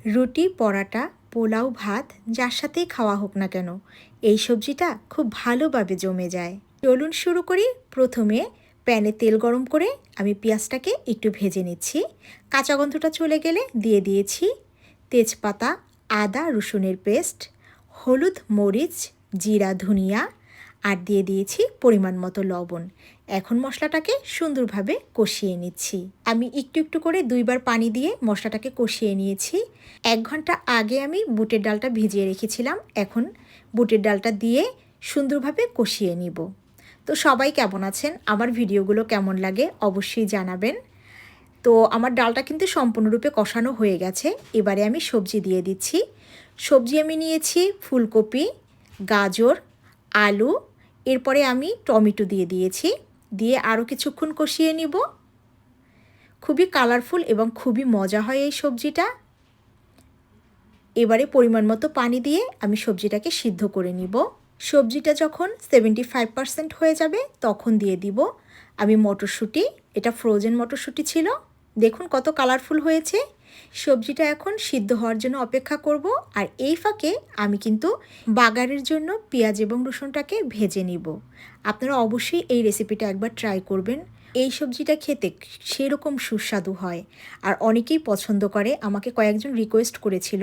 রুটি, পরাটা, পোলাও, ভাত যার সাথেই খাওয়া হোক না কেন এই সবজিটা খুব ভালোভাবে জমে যায়। চলুন শুরু করি। প্রথমে প্যানে তেল গরম করে আমি পেঁয়াজটাকে একটু ভেজে নিচ্ছি। কাঁচা গন্ধটা চলে গেলে দিয়ে দিয়েছি তেজপাতা, আদা রসুনের পেস্ট, হলুদ, মরিচ, জিরা, ধনিয়া আর দিয়ে দিয়েছি পরিমাণ মতো লবণ। এখন মশলাটাকে সুন্দরভাবে কষিয়ে নিচ্ছি। আমি একটু একটু করে 2 বার পানি দিয়ে মশলাটাকে কষিয়ে নিয়েছি। 1 ঘন্টা আগে আমি বুটের ডালটা ভিজিয়ে রেখেছিলাম। এখন বুটের ডালটা দিয়ে সুন্দরভাবে কষিয়ে নিব। তো সবাই কেমন আছেন? আমার ভিডিওগুলো কেমন লাগে অবশ্যই জানাবেন। তো আমার ডালটা কিন্তু সম্পূর্ণরূপে কষানো হয়ে গেছে। এবারে আমি সবজি দিয়ে দিচ্ছি। সবজি আমি নিয়েছি ফুলকপি, গাজর, আলু, এরপরে আমি টমেটো দিয়ে দিয়েছি। দিয়ে আরও কিছুক্ষণ কষিয়ে নিব। খুবই কালারফুল এবং খুবই মজা হয় এই সবজিটা। এবারে পরিমাণ মতো পানি দিয়ে আমি সবজিটাকে সিদ্ধ করে নিব। সবজিটা যখন 75% হয়ে যাবে তখন দিয়ে দিব আমি মটরশুঁটি। এটা ফ্রোজেন মটরশুঁটি ছিল। দেখুন কত কালারফুল হয়েছে। সবজিটা এখন সিদ্ধ হওয়ার জন্য অপেক্ষা করব। আর এই ফাঁকে আমি কিন্তু বাগারের জন্য পেঁয়াজ এবং রসুনটাকে ভেজে নিব। আপনারা অবশ্যই এই রেসিপিটা একবার ট্রাই করবেন। এই সবজিটা খেতে সেরকম সুস্বাদু হয় আর অনেকেই পছন্দ করে। আমাকে কয়েকজন রিকোয়েস্ট করেছিল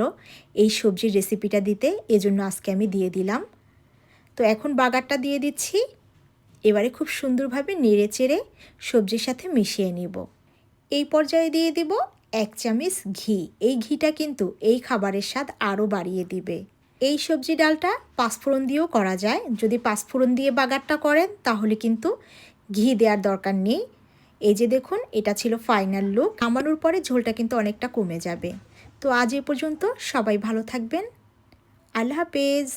এই সবজির রেসিপিটা দিতে, এজন্য আজকে আমি দিয়ে দিলাম। তো এখন বাগারটা দিয়ে দিচ্ছি। এবারে খুব সুন্দরভাবে নেড়ে চেড়ে সবজির সাথে মিশিয়ে নিব। এই পর্যায়ে দিয়ে দিব 1 চামচ ঘি। এই ঘিটা কিন্তু এই খাবারের স্বাদ আরও বাড়িয়ে দিবে। এই সবজি ডালটা পাঁচফোড়ন দিয়েও করা যায়। যদি পাঁচফোড়ন দিয়ে বাগারটা করেন তাহলে কিন্তু ঘি দেওয়ার দরকার নেই। এই যে দেখুন, এটা ছিল ফাইনাল লুক। নামানোর পরে ঝোলটা কিন্তু অনেকটা কমে যাবে। তো আজ এ পর্যন্ত। সবাই ভালো থাকবেন। আল্লাহ হাফেজ।